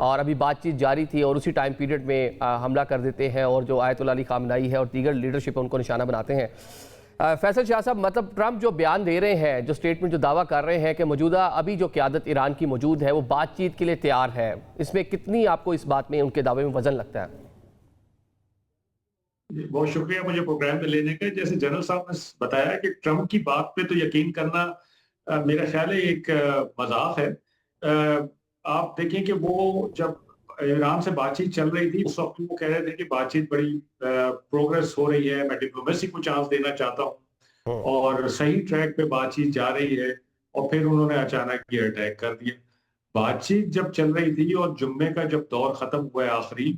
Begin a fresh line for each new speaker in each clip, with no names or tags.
اور ابھی بات چیت جاری تھی اور اسی ٹائم پیریڈ میں حملہ کر دیتے ہیں اور جو آیت اللہ علی خامنائی ہے اور دیگر لیڈرشپ ان کو نشانہ بناتے ہیں. فیصل شاہ صاحب، مطلب ٹرمپ جو بیان دے رہے ہیں، جو سٹیٹمنٹ جو دعویٰ کر رہے ہیں کہ موجودہ ابھی جو قیادت ایران کی موجود ہے وہ بات چیت کے لیے تیار ہے، اس میں کتنی آپ کو اس بات میں ان کے دعوے میں وزن لگتا ہے؟
بہت شکریہ مجھے پروگرام میں لینے کا. جیسے جنرل صاحب نے بتایا کہ ٹرمپ کی بات پہ تو یقین کرنا میرا خیال ہے ایک مذاق ہے. آپ دیکھیں کہ وہ جب ایران سے بات چیت چل رہی تھی اس وقت وہ کہہ رہے تھے کہ بات چیت بڑی پروگریس ہو رہی ہے، میں ڈپلومیسی کو چانس دینا چاہتا ہوں اور صحیح ٹریک پہ بات چیت جا رہی ہے، اور پھر انہوں نے اچانک یہ اٹیک کر دیا. بات چیت جب چل رہی تھی اور جمعے کا جب دور ختم ہوا ہے آخری،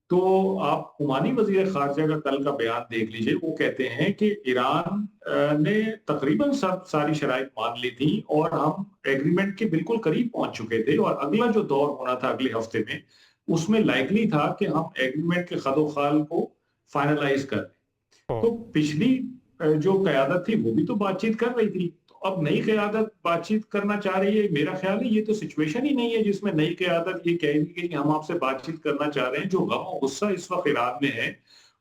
تو آپ عمانی وزیر خارجہ کا کل کا بیان دیکھ لیجئے. وہ کہتے ہیں کہ ایران نے تقریباً ساری شرائط مان لی تھی اور ہم ایگریمنٹ کے بالکل قریب پہنچ چکے تھے، اور اگلا جو دور ہونا تھا اگلے ہفتے میں اس میں لائکلی تھا کہ ہم ایگریمنٹ کے خد و خال کو فائنلائز کر دیں. تو پچھلی جو قیادت تھی وہ بھی تو بات چیت کر رہی تھی، اب نئی قیادت بات چیت کرنا چاہ رہی ہے. میرا خیال ہے یہ تو سچویشن ہی نہیں ہے جس میں نئی قیادت یہ کہہ رہی ہے کہ ہم آپ سے بات چیت کرنا چاہ رہے ہیں. جو غم و غصہ اس وقت ایران میں ہے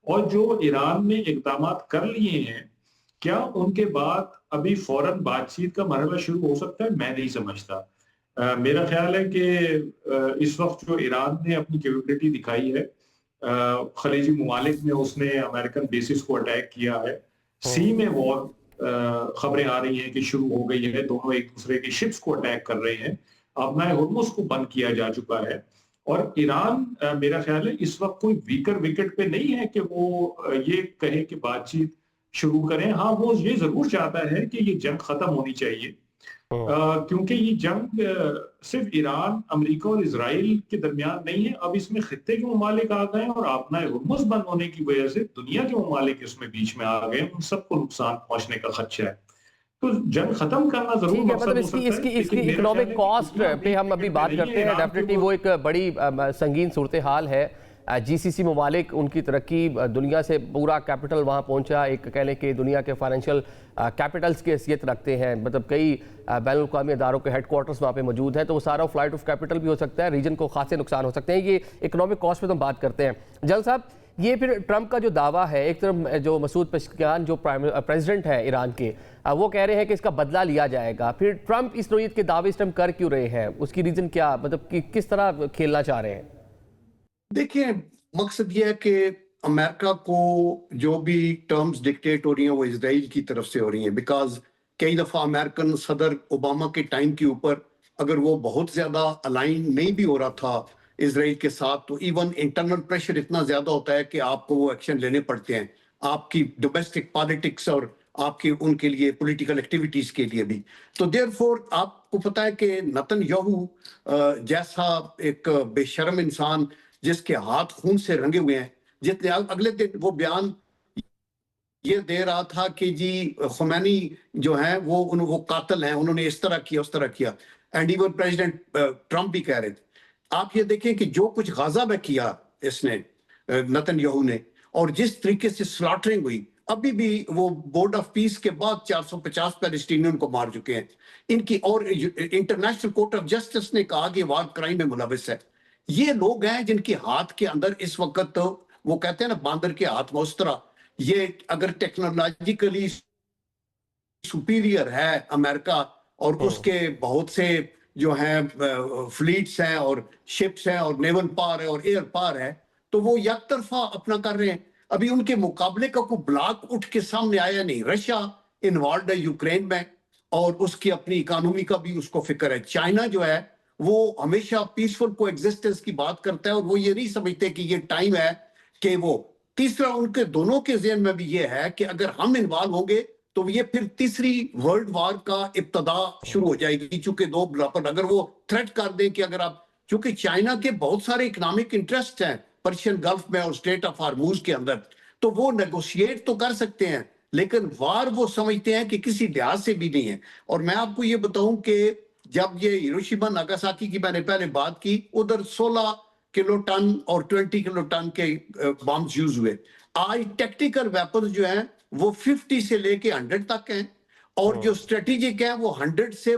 اور جو ایران نے اقدامات کر لیے ہیں، کیا ان کے بعد ابھی فوراً بات چیت کا مرحلہ شروع ہو سکتا ہے؟ میں نہیں سمجھتا. میرا خیال ہے کہ اس وقت جو ایران نے اپنی کیپیبلٹی دکھائی ہے، خلیجی ممالک میں اس نے امریکن بیسز کو اٹیک کیا ہے، سی میں وار خبریں آ رہی ہیں کہ شروع ہو گئی ہے، دونوں ایک دوسرے کی شپس کو اٹیک کر رہے ہیں، ابنائے ہرمز کو بند کیا جا چکا ہے. اور ایران میرا خیال ہے اس وقت کوئی ویکر وکٹ پہ نہیں ہے کہ وہ یہ کہے کہ بات چیت شروع کریں. ہاں، وہ یہ ضرور چاہتا ہے کہ یہ جنگ ختم ہونی چاہیے، کیونکہ یہ جنگ صرف ایران، امریکہ اور اسرائیل کے درمیان نہیں ہے. اب اس میں خطے کے ممالک آ گئے ہیں اور آبنائے ہرمز بند ہونے کی وجہ سے دنیا کے ممالک اس میں بیچ میں آ گئے ہیں. ان سب کو نقصان پہنچنے کا خدشہ ہے. تو جنگ ختم کرنا ضرور مقصد ہو سکتا ہے،
اس کی اکنامک کاسٹ پہ ہم ابھی بات کرتے ہیں. ڈیفینیٹلی وہ ایک بڑی سنگین صورتحال ہے. جی سی سی ممالک، ان کی ترقی، دنیا سے پورا کیپٹل وہاں پہنچا، ایک کہہ لیں کہ دنیا کے فائنینشیل کیپٹلز کی حیثیت رکھتے ہیں، مطلب کئی بین الاقوامی اداروں کے ہیڈ کوارٹرز وہاں پہ موجود ہیں، تو وہ سارا فلائٹ آف کیپٹل بھی ہو سکتا ہے، ریجن کو خاصے نقصان ہو سکتے ہیں. یہ اکنامک کاسٹ پہ ہم بات کرتے ہیں. جل صاحب، یہ پھر ٹرمپ کا جو دعویٰ ہے، ایک طرف جو مسعود پزشکیان جو پریزیڈنٹ ہے ایران کے، وہ کہہ رہے ہیں کہ اس کا بدلہ لیا جائے گا. پھر ٹرمپ اس نوعیت کے دعوے اس ٹائم کر کیوں رہے ہیں؟ اس کی ریزن کیا، مطلب کس طرح کھیلنا چاہ رہے ہیں؟
دیکھیں، مقصد یہ ہے کہ امریکہ کو جو بھی ٹرمز ڈکٹیٹ ہو رہی ہیں وہ اسرائیل کی طرف سے ہو رہی ہیں. بیکاز کئی دفعہ امریکن صدر اوباما کے ٹائم کے اوپر اگر وہ بہت زیادہ الائن نہیں بھی ہو رہا تھا اسرائیل کے ساتھ، تو ایون انٹرنل پریشر اتنا زیادہ ہوتا ہے کہ آپ کو وہ ایکشن لینے پڑتے ہیں، آپ کی ڈومیسٹک پالیٹکس اور آپ کی ان کے لیے پولیٹیکل ایکٹیویٹیز کے لیے بھی. تو دیر فور آپ کو پتا ہے کہ نتن یاہو جیسا ایک بے شرم انسان جس کے ہاتھ خون سے رنگے ہوئے ہیں، جتنے اگلے دن وہ بیان یہ دے رہا تھا کہ جی خمینی جو ہیں وہ قاتل ہیں، انہوں نے اس طرح کیا اس طرح کیا. اینڈ ایون پریزیڈنٹ ٹرمپ بھی کہہ رہے تھے. آپ یہ دیکھیں کہ جو کچھ غزہ میں کیا اس نے نتن یاہو نے، اور جس طریقے سے سلاٹرنگ ہوئی، ابھی بھی وہ بورڈ آف پیس کے بعد 450 پیلسٹینین کو مار چکے ہیں ان کی، اور انٹرنیشنل کورٹ آف جسٹس نے کہا کہ وار کرائم میں ملوث ہے. یہ لوگ ہیں جن کے ہاتھ کے اندر اس وقت وہ کہتے ہیں نا باندر کے ہاتھ میں، اس طرح یہ اگر ٹیکنالوجیکلی سپیریئر ہے امریکہ، اور اس کے بہت سے جو ہیں فلیٹس ہیں اور شپس ہیں اور نیول پاور ہے اور ایئر پاور ہے، تو وہ یک طرفہ اپنا کر رہے ہیں. ابھی ان کے مقابلے کا کوئی بلاک اٹھ کے سامنے آیا نہیں. رشیا انوالوڈ ہے یوکرین میں اور اس کی اپنی اکانومی کا بھی اس کو فکر ہے. چائنا جو ہے وہ ہمیشہ پیسفل کو ایگزسٹنس کی بات کرتا ہے، اور وہ یہ نہیں سمجھتے کہ یہ ٹائم ہے کہ وہ. تیسرا ان کے دونوں کے ذہن میں بھی یہ ہے کہ اگر ہم انوالو ہوں گے تو یہ پھر تیسری ورلڈ وار کا ابتدا شروع ہو جائے گی. چونکہ دو بلاپر اگر وہ تھریٹ کر دیں کہ اگر آپ، چونکہ چائنا کے بہت سارے اکنامک انٹرسٹ ہیں پرشین گلف میں اور اسٹریٹ آف ہارموز کے اندر، تو وہ نیگوشیٹ تو کر سکتے ہیں، لیکن وار وہ سمجھتے ہیں کہ کسی لحاظ سے بھی نہیں ہے. اور میں آپ کو یہ بتاؤں کہ جب یہ ہیروشیما ناگاساکی کی میں نے پہلے بات کی، ادھر 16 کلو ٹن اور 20 کلو ٹن کے بامز یوز ہوئے. آج ٹیکٹیکل ویپنز جو ہیں وہ 50 سے لے کے 100 تک ہیں، اور جو اسٹریٹجک ہیں وہ 100 سے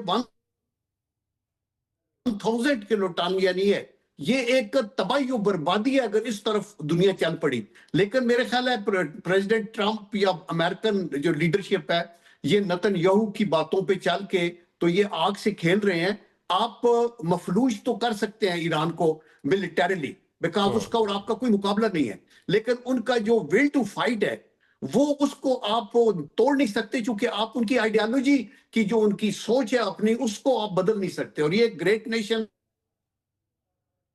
1000 کلو ٹن یعنی ہے یہ ایک تباہی و بربادی ہے اگر اس طرف دنیا چل پڑی. لیکن میرے خیال ہے پریزیڈنٹ ٹرمپ یا امریکن جو لیڈرشپ ہے یہ نتن یاہو کی باتوں پہ چل کے تو یہ آگ سے کھیل رہے ہیں. آپ مفلوج تو کر سکتے ہیں ایران کو ملٹریلی بیکاز اس کا اور آپ کا کوئی مقابلہ نہیں ہے, لیکن ان کا جو ول ٹو فائٹ ہے وہ اس کو آپ توڑ نہیں سکتے, چونکہ آپ ان کی آئیڈیالوجی کی جو ان کی سوچ ہے اپنی اس کو آپ بدل نہیں سکتے. اور یہ گریٹ نیشن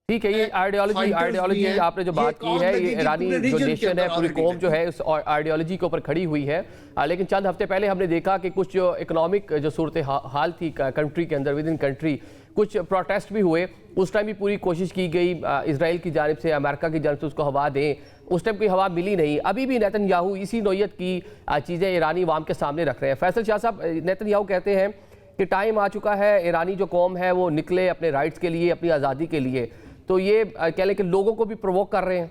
ٹھیک ہے, یہ آئیڈیالوجی آپ نے جو بات کی ہے, یہ ایرانی جو نیشن ہے, پوری قوم جو ہے اس آئیڈیالوجی کے اوپر کھڑی ہوئی ہے. لیکن چند ہفتے پہلے ہم نے دیکھا کہ کچھ جو اکنامک جو صورتحال تھی کنٹری کے اندر, ود ان کنٹری کچھ پروٹیسٹ بھی ہوئے. اس ٹائم بھی پوری کوشش کی گئی اسرائیل کی جانب سے, امریکہ کی جانب سے اس کو ہوا دیں, اس ٹائم کوئی ہوا ملی نہیں. ابھی بھی نیتن یاہو اسی نوعیت کی چیزیں ایرانی عوام کے سامنے رکھ رہے ہیں. فیصل شاہ صاحب, نیتن یاہو کہتے ہیں کہ ٹائم آ چکا ہے, ایرانی جو قوم ہے وہ نکلے اپنے رائٹس کے لیے, اپنی آزادی کے لیے. تو یہ کہہ لیں کہ لوگوں کو بھی پرووک کر رہے ہیں.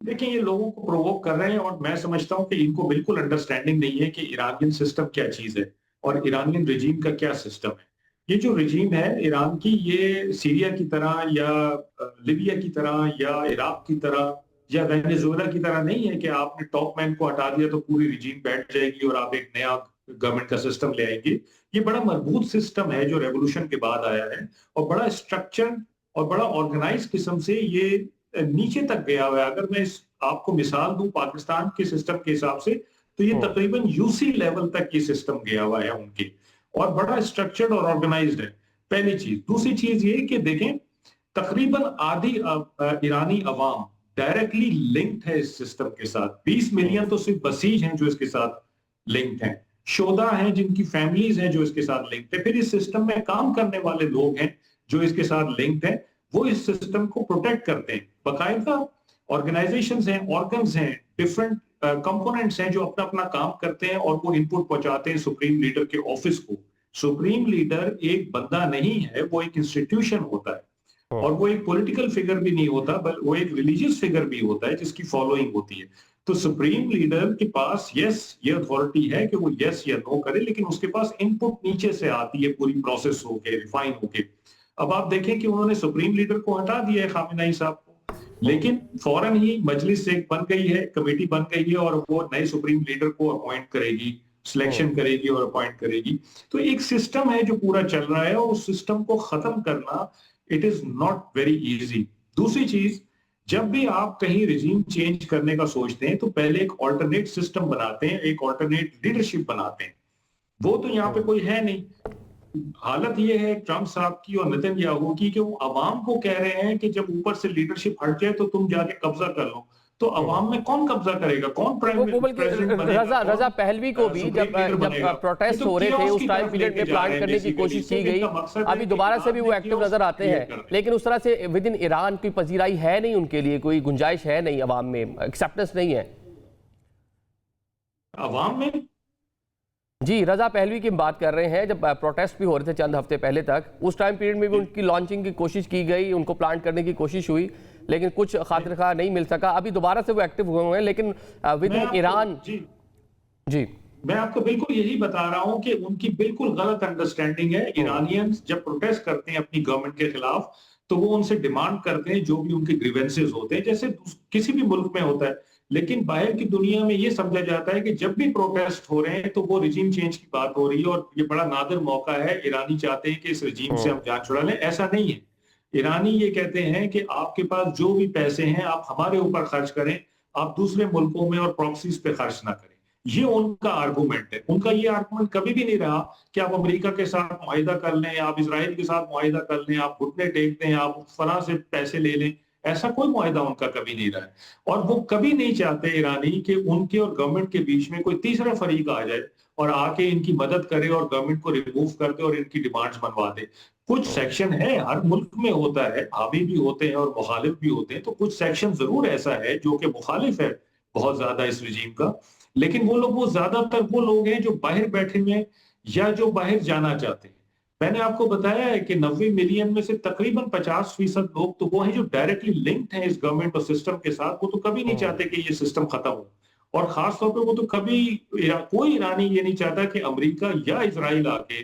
دیکھیں یہ لوگوں کو پرووک کر رہے ہیں, اور میں سمجھتا ہوں کہ ان کو بالکل انڈرسٹینڈنگ نہیں ہے کہ ایرانین سسٹم کیا چیز ہے اور ایرانین رجیم کا کیا سسٹم ہے. یہ جو رجیم ہے ایران کی, یہ سیریا کی طرح یا لیبیا کی طرح یا عراق کی طرح یا وینیزویلا کی طرح نہیں ہے کہ آپ نے ٹاپ مین کو ہٹا دیا تو پوری رجیم بیٹھ جائے گی اور آپ ایک نیا گورنمنٹ کا سسٹم لے آئیں گے. یہ بڑا مربوط سسٹم ہے جو ریولوشن کے بعد آیا ہے, اور بڑا اسٹرکچر اور بڑا آرگنائز قسم سے یہ نیچے تک گیا ہوا ہے. اگر میں آپ کو مثال دوں پاکستان کے سسٹم کے حساب سے تو یہ تقریباً یوسی لیول تک یہ سسٹم گیا ہوا ہے ان کے, اور بڑا اسٹرکچرڈ اور آرگنائزڈ ہے. پہلی چیز. دوسری چیز یہ کہ دیکھیں تقریباً آدھی ایرانی عوام ڈائریکٹلی لنکڈ ہے اس سسٹم کے ساتھ. 20 ملین تو صرف بسیج ہیں جو اس کے ساتھ لنکڈ ہیں, شہدا ہیں جن کی فیملیز ہیں جو اس کے ساتھ لنکڈ ہیں, پھر اس سسٹم میں کام کرنے والے لوگ ہیں جو اس کے ساتھ لنکڈ ہیں, وہ اس سسٹم کو پروٹیکٹ کرتے ہیں. باقاعدہ آرگنائزیشنز ہیں, آرگنز ہیں, ڈفرنٹ کمپوننٹس ہیں جو اپنا اپنا کام کرتے ہیں اور وہ انپٹ پہنچاتے ہیں سپریم لیڈر کے آفس کو. سپریم لیڈر ایک بندہ نہیں ہے, وہ ایک انسٹیٹیوشن ہوتا ہے, اور وہ ایک پولیٹیکل فگر بھی نہیں ہوتا, بلکہ وہ ایک ریلیجیس فگر بھی ہوتا ہے جس کی فالوئنگ ہوتی ہے. تو سپریم لیڈر کے پاس یس یہ اتھارٹی ہے کہ وہ یس یا نو کرے, لیکن اس کے پاس انپٹ نیچے سے آتی ہے پوری پروسیس ہو کے, ریفائن ہو کے. اب آپ دیکھیں کہ انہوں نے سپریم لیڈر کو ہٹا دیا ہے خامنہئی صاحب کو, لیکن فوراً ہی مجلس ایک بن گئی ہے, کمیٹی بن گئی ہے, اور وہ نئے سپریم لیڈر کو اپوائنٹ کرے گی, سلیکشن کرے گی اور اپوائنٹ کرے گی. تو ایک سسٹم ہے جو پورا چل رہا ہے, اور اس سسٹم کو ختم کرنا it is not very easy. دوسری چیز, جب بھی آپ کہیں رجیم چینج کرنے کا سوچتے ہیں تو پہلے ایک آلٹرنیٹ سسٹم بناتے ہیں, ایک آلٹرنیٹ لیڈرشپ بناتے ہیں. وہ تو یہاں پہ کوئی ہے نہیں. حالت یہ ہے ٹرمپ صاحب کی اور نتن یاہو کی کہ وہ عوام کو کہہ رہے ہیں کہ جب اوپر سے لیڈرشپ ہٹ جائے تو تم جا کے قبضہ کر لو. تو عوام میں کون قبضہ کرے گا, کون پریزیڈنٹ بنے گا؟
رضا پہلوی کو بھی جب پروٹیسٹ ہو رہے تھے اس ٹائم پیریڈ میں پلانٹ کرنے کی کوشش کی گئی, ابھی دوبارہ سے بھی وہ ایکٹیو نظر آتے ہیں, لیکن اس طرح سے ود ان ایران کوئی پذیرائی ہے نہیں ان کے لیے, کوئی گنجائش ہے نہیں, عوام میں ایکسیپٹنس نہیں ہے
عوام میں.
جی, رضا پہلوی کی بات کر رہے ہیں, جب پروٹیسٹ بھی ہو رہے تھے چند ہفتے پہلے تک, اس ٹائم پیریڈ میں بھی ان کی لانچنگ کی کوشش کی گئی, ان کو پلانٹ کرنے کی کوشش ہوئی, لیکن کچھ خاطر خواہ نہیں مل سکا. ابھی دوبارہ سے وہ ایکٹیو ہوئے ہیں, لیکن ود ان ایران.
جی میں آپ کو بالکل یہی بتا رہا ہوں کہ ان کی بالکل غلط انڈرسٹینڈنگ ہے. ایرانیئنز جب پروٹیسٹ کرتے ہیں اپنی گورنمنٹ کے خلاف تو وہ ان سے ڈیمانڈ کرتے ہیں جو بھی ان کے گریونسز ہوتے ہیں, جیسے کسی بھی ملک میں ہوتا ہے. لیکن باہر کی دنیا میں یہ سمجھا جاتا ہے کہ جب بھی پروٹیسٹ ہو رہے ہیں تو وہ رجیم چینج کی بات ہو رہی ہے, اور یہ بڑا نادر موقع ہے. ایرانی چاہتے ہیں کہ اس رجیم سے ہم جان چھڑا لیں. ایسا نہیں ہے. ایرانی یہ کہتے ہیں کہ آپ کے پاس جو بھی پیسے ہیں آپ ہمارے اوپر خرچ کریں, آپ دوسرے ملکوں میں اور پراکسیز پہ خرچ نہ کریں. یہ ان کا آرگومنٹ ہے. ان کا یہ آرگومنٹ کبھی بھی نہیں رہا کہ آپ امریکہ کے ساتھ معاہدہ کر لیں, آپ اسرائیل کے ساتھ معاہدہ کر لیں, آپ گھٹنے ٹیک دیں, آپ فلاں سے پیسے لے لیں. ایسا کوئی معاہدہ ان کا کبھی نہیں رہا ہے, اور وہ کبھی نہیں چاہتے ایرانی کہ ان کے اور گورنمنٹ کے بیچ میں کوئی تیسرا فریق آ جائے اور آ کے ان کی مدد کرے اور گورنمنٹ کو ریموو کر دے اور ان کی ڈیمانڈز منوا دے. کچھ سیکشن ہے, ہر ملک میں ہوتا ہے, حامی بھی ہوتے ہیں اور مخالف بھی ہوتے ہیں, تو کچھ سیکشن ضرور ایسا ہے جو کہ مخالف ہے بہت زیادہ اس رجیم کا. لیکن وہ زیادہ تر وہ لوگ ہیں جو باہر بیٹھے ہوئے یا جو باہر جانا چاہتے ہیں. میں نے آپ کو بتایا ہے کہ 90 ملین میں سے تقریباً 50% لوگ تو وہ ہیں جو ڈائریکٹلی لنکڈ ہیں اس گورنمنٹ اور سسٹم کے ساتھ. وہ تو کبھی نہیں چاہتے کہ یہ سسٹم ختم ہو, اور خاص طور پہ وہ تو کبھی کوئی ایرانی یہ نہیں چاہتا کہ امریکہ یا اسرائیل آ کے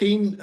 3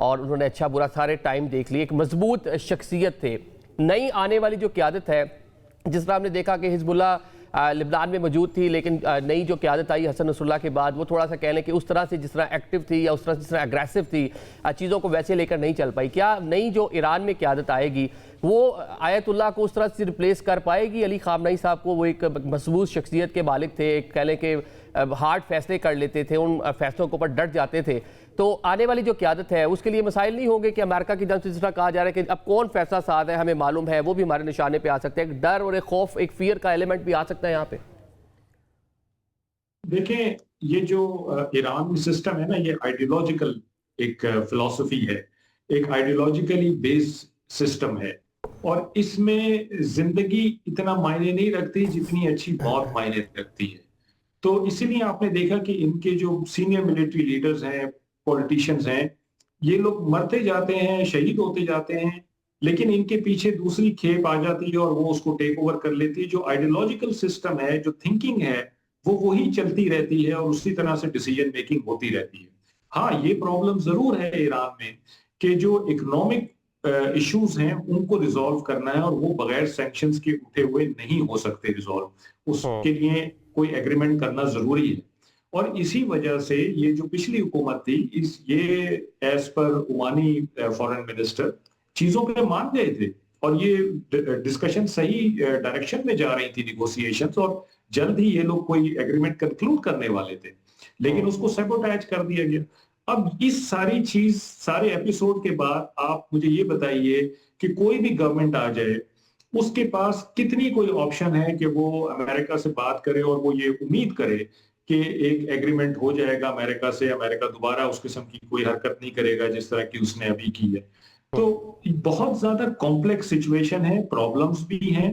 اور انہوں نے اچھا برا سارے ٹائم دیکھ لیے. ایک مضبوط شخصیت تھے. نئی آنے والی جو قیادت ہے, جس طرح ہم نے دیکھا کہ حزب اللہ لبنان میں موجود تھی, لیکن نئی جو قیادت آئی حسن نصر اللہ کے بعد, وہ تھوڑا سا کہہ لیں کہ اس طرح سے جس طرح ایکٹیو تھی یا اس طرح جس طرح اگریسو تھی, چیزوں کو ویسے لے کر نہیں چل پائی. کیا نئی جو ایران میں قیادت آئے گی وہ آیت اللہ کو اس طرح سے ریپلیس کر پائے گی؟ علی خامنہئی صاحب کو, وہ ایک مضبوط شخصیت کے مالک تھے, ایک کہہ لیں کہ ہارڈ فیصلے کر لیتے تھے, ان فیصلوں کے اوپر ڈٹ جاتے تھے. تو آنے والی جو قیادت ہے اس کے لیے مسائل نہیں ہوں گے کہ امریکہ کی جانب سے جس طرح کہا جا رہا ہے کہ اب کون فیصلہ ساز ہے ہمیں معلوم ہے, وہ بھی ہمارے نشانے پہ آ سکتے ہیں, ایک ڈر اور ایک خوف, ایک فیئر کا ایلیمنٹ بھی آ سکتا ہے یہاں پہ؟
دیکھیں, یہ جو ایران میں سسٹم ہے نا, یہ آئیڈیولوجیکل ایک فلسفی ہے, ایک آئیڈیولوجیکلی بیس سسٹم ہے, اور اس میں زندگی اتنا معنی نہیں رکھتی جتنی اچھی موت معنی رکھتی ہے. تو اسی لیے آپ نے دیکھا کہ ان کے جو سینئر ملٹری لیڈرز ہیں, پولیٹیشینز ہیں, یہ لوگ مرتے جاتے ہیں, شہید ہوتے جاتے ہیں, لیکن ان کے پیچھے دوسری کھیپ آ جاتی ہے اور وہ اس کو ٹیک اوور کر لیتی ہے. جو آئیڈیولوجیکل سسٹم ہے, جو تھنکنگ ہے, وہ وہی چلتی رہتی ہے اور اسی طرح سے ڈیسیجن میکنگ ہوتی رہتی ہے. ہاں, یہ پرابلم ضرور ہے ایران میں کہ جو اکنامک ایشوز ہیں ان کو ریزالو کرنا ہے, اور وہ بغیر سینکشنز کے اٹھے ہوئے نہیں ہو سکتے ریزالو. اس کے لیے کوئی ایگریمنٹ کرنا ضروری ہے. اور اسی وجہ سے یہ جو پچھلی حکومت تھی, یہ ایز پر عمانی فارن منسٹر چیزوں پہ مان گئے تھے, اور یہ ڈسکشن صحیح ڈائریکشن میں جا رہی تھی, نیگوسیشنز, اور جلد ہی یہ لوگ کوئی ایگریمنٹ کنکلوڈ کرنے والے تھے, لیکن اس کو سیبوٹیج کر دیا گیا. اب اس ساری چیز, سارے ایپیسوڈ کے بعد آپ مجھے یہ بتائیے کہ کوئی بھی گورنمنٹ آ جائے, اس کے پاس کتنی کوئی آپشن ہے کہ وہ امریکہ سے بات کرے اور وہ یہ امید کرے کہ ایک ایگریمنٹ ہو جائے گا امریکہ سے, امریکہ دوبارہ اس قسم کی کوئی حرکت نہیں کرے گا جس طرح کی اس نے ابھی کی ہے. تو بہت زیادہ کمپلیکس سچویشن ہے, پرابلمز بھی ہیں,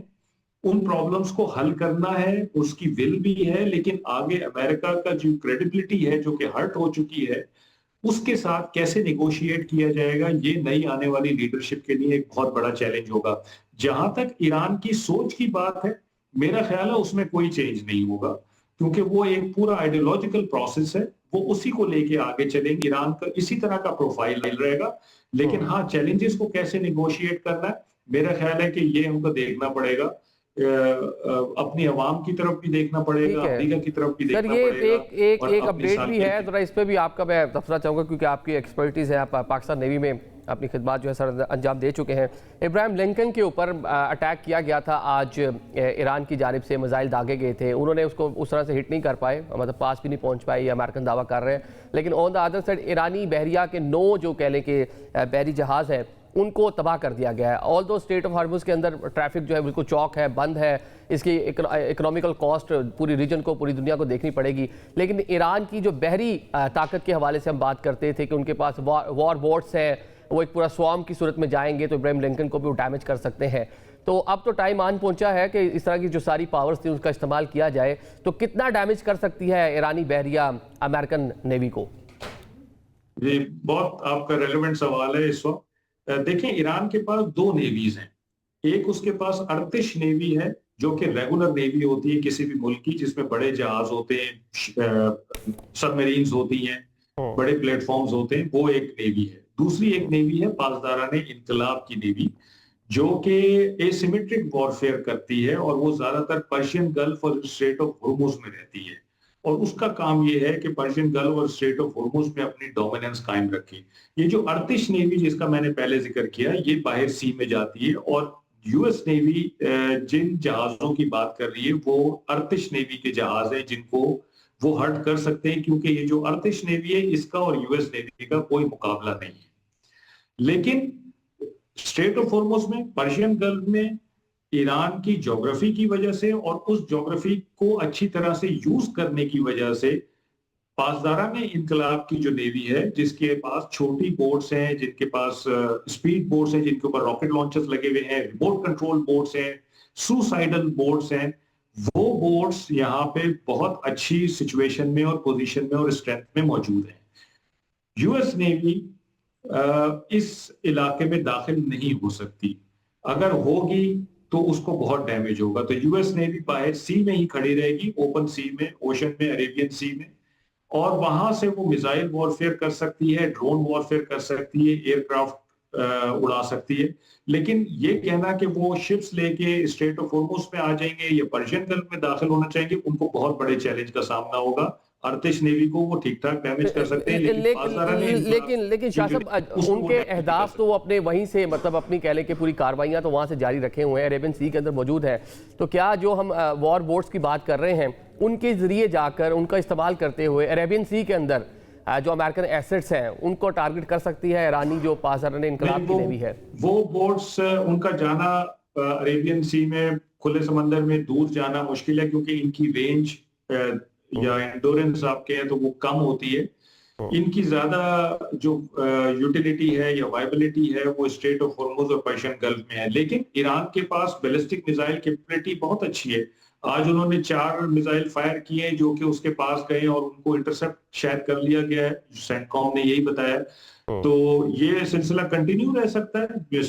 ان پرابلمز کو حل کرنا ہے, اس کی ول بھی ہے, لیکن آگے امریکہ کا جو کریڈیبلٹی ہے جو کہ ہرٹ ہو چکی ہے, اس کے ساتھ کیسے نیگوشیٹ کیا جائے گا, یہ نئی آنے والی لیڈرشپ کے لیے ایک بہت بڑا چیلنج ہوگا. جہاں تک ایران کی سوچ کی بات ہے, میرا خیال ہے اس میں کوئی چینج نہیں ہوگا, کیونکہ وہ ایک پورا آئیڈیولوجیکل پروسیس ہے, وہ اسی کو لے کے آگے چلیں گے. ایران کا اسی طرح کا پروفائل رہے گا, لیکن ہاں, چیلنجز کو کیسے نیگوشیٹ کرنا ہے, میرا خیال ہے کہ یہ ہم کو دیکھنا پڑے گا. اپنی عوام کی طرف بھی دیکھنا پڑے گا, امریکہ کی طرف بھی دیکھنا پڑے گا.
سر, یہ ایک اپڈیٹ بھی ہے, ذرا اس پہ بھی آپ کا میں تبصرہ چاہوں گا, کیونکہ آپ کی ایکسپرٹیز ہے, آپ پاکستان نیوی میں اپنی خدمات جو ہے سر انجام دے چکے ہیں. ابراہیم لنکن کے اوپر اٹیک کیا گیا تھا آج ایران کی جانب سے, میزائل داغے گئے تھے, انہوں نے اس کو اس طرح سے ہٹ نہیں کر پائے, مطلب پاس بھی نہیں پہنچ پائے, یہ امریکن دعویٰ کر رہے ہیں. لیکن آن دا ادر سائڈ ایرانی بحریہ کے 9 جو کہہ لیں کہ بحری جہاز ہے ان کو تباہ کر دیا گیا ہے. آل دو اسٹریٹ آف ہارمز کے اندر ٹریفک جو ہے بالکل چوک ہے, بند ہے, اس کی اکنامیکل کاسٹ پوری ریجن کو, پوری دنیا کو دیکھنی پڑے گی. لیکن ایران کی جو بحری طاقت کے حوالے سے ہم بات کرتے تھے کہ ان کے پاس وار بوٹس ہیں, وہ ایک پورا سوام کی صورت میں جائیں گے تو ابراہیم لنکن کو بھی وہ ڈیمیج کر سکتے ہیں. تو اب تو ٹائم آن پہنچا ہے کہ اس طرح کی جو ساری پاورز تھیں اس کا استعمال کیا جائے. تو کتنا ڈیمیج کر سکتی ہے ایرانی بحریہ امریکن نیوی کو؟
جی, بہت آپ کا ریلیونٹ سوال ہے اس وقت. دیکھیں, ایران کے پاس 2 نیویز ہیں. ایک اس کے پاس ارتش نیوی ہے جو کہ ریگولر نیوی ہوتی ہے کسی بھی ملک کی, جس میں بڑے جہاز ہوتے ہیں, سب میرینز ہوتی ہیں, بڑے پلیٹ فارمز ہوتے ہیں, وہ ایک نیوی ہے. دوسری ایک نیوی ہے پاسداران انقلاب کی نیوی, جو کہ ایسیمیٹرک وارفیئر کرتی ہے, اور وہ زیادہ تر پرشین گلف اور اسٹریٹ آف ہرمز میں رہتی ہے, اور اس کا کام یہ ہے کہ پرشین گلف اور اسٹریٹ آف ہرمز میں اپنی ڈومیننس قائم رکھے. یہ جو ارتش نیوی جس کا میں نے پہلے ذکر کیا, یہ باہر سی میں جاتی ہے, اور یو ایس نیوی جن جہازوں کی بات کر رہی ہے وہ ارتش نیوی کے جہاز ہیں جن کو وہ ہرٹ کر سکتے ہیں, کیونکہ یہ جو ارتش نیوی ہے اس کا اور یو ایس نیوی کا کوئی مقابلہ نہیں ہے. لیکن اسٹریٹ آف ہرمز میں, پرشین گلف میں, ایران کی جغرافی کی وجہ سے اور اس جغرافی کو اچھی طرح سے یوز کرنے کی وجہ سے پاسداران انقلاب کی جو نیوی ہے, جس کے پاس چھوٹی بوٹس ہیں, جن کے پاس اسپیڈ بوٹس ہیں, جن کے اوپر راکٹ لانچرز لگے ہوئے ہیں, ریموٹ کنٹرول بوٹس ہیں, سوسائڈل بوٹس ہیں, وہ بوٹس یہاں پہ بہت اچھی سچویشن میں اور پوزیشن میں اور اسٹرینتھ میں موجود ہیں. یو ایس نیوی اس علاقے میں داخل نہیں ہو سکتی, اگر ہوگی تو اس کو بہت ڈیمیج ہوگا. تو یو ایس نیوی باہر سی میں ہی کھڑی رہے گی, اوپن سی میں, اوشن میں, عربین سی میں, اور وہاں سے وہ میزائل وارفیئر کر سکتی ہے، ڈرون وارفیئر کر سکتی ہے، ایئر کرافٹ اڑا سکتی ہے. لیکن یہ کہنا کہ وہ شپس لے کے اسٹریٹ آف ہارمز میں آ جائیں گے یا پرشین گلف میں داخل ہونا چاہیں گے، ان کو بہت بڑے چیلنج کا سامنا ہوگا. ارتش نیوی کو وہ ٹھیک ٹھاک ڈیمیج کر سکتے ہیں،
لیکن شاہ صاحب ان کے اہداف تو وہ اپنے وہیں سے مطلب اپنی کہہ لیں کہ پوری کارروائیاں تو وہاں سے جاری رکھے ہوئے ہیں، عربین سی کے اندر موجود ہیں. تو کیا جو ہم وار بوٹس کی بات کر رہے ہیں ان کے ذریعے جا کر ان کا استعمال کرتے ہوئے عربین سی کے اندر جو امریکن ایسٹس ہیں ان کو ٹارگٹ کر سکتی ہے ایرانی جو پاسداران انقلاب کی نیوی ہے؟
وہ بوٹس ان کا جانا عربین سی میں کھلے سمندر میں دور جانا مشکل ہے، کیونکہ ان کی رینج یا انڈورنس آپ کہیں تو وہ کم ہوتی ہے. ان کی زیادہ جو یوٹیلیٹی ہے یا وائبلٹی ہے وہ اسٹریٹ آف ہارمز اور پرشین گلف میں ہے. لیکن ایران کے پاس بیلسٹک میزائل کیپیبلٹی بہت اچھی ہے. آج انہوں نے 4 میزائل فائر کیے جو کہ اس کے پاس گئے اور ان کو انٹرسپٹ شاید کر لیا گیا ہے، سینٹ کام نے یہی بتایا. تو یہ سلسلہ کنٹینیو رہ سکتا ہے.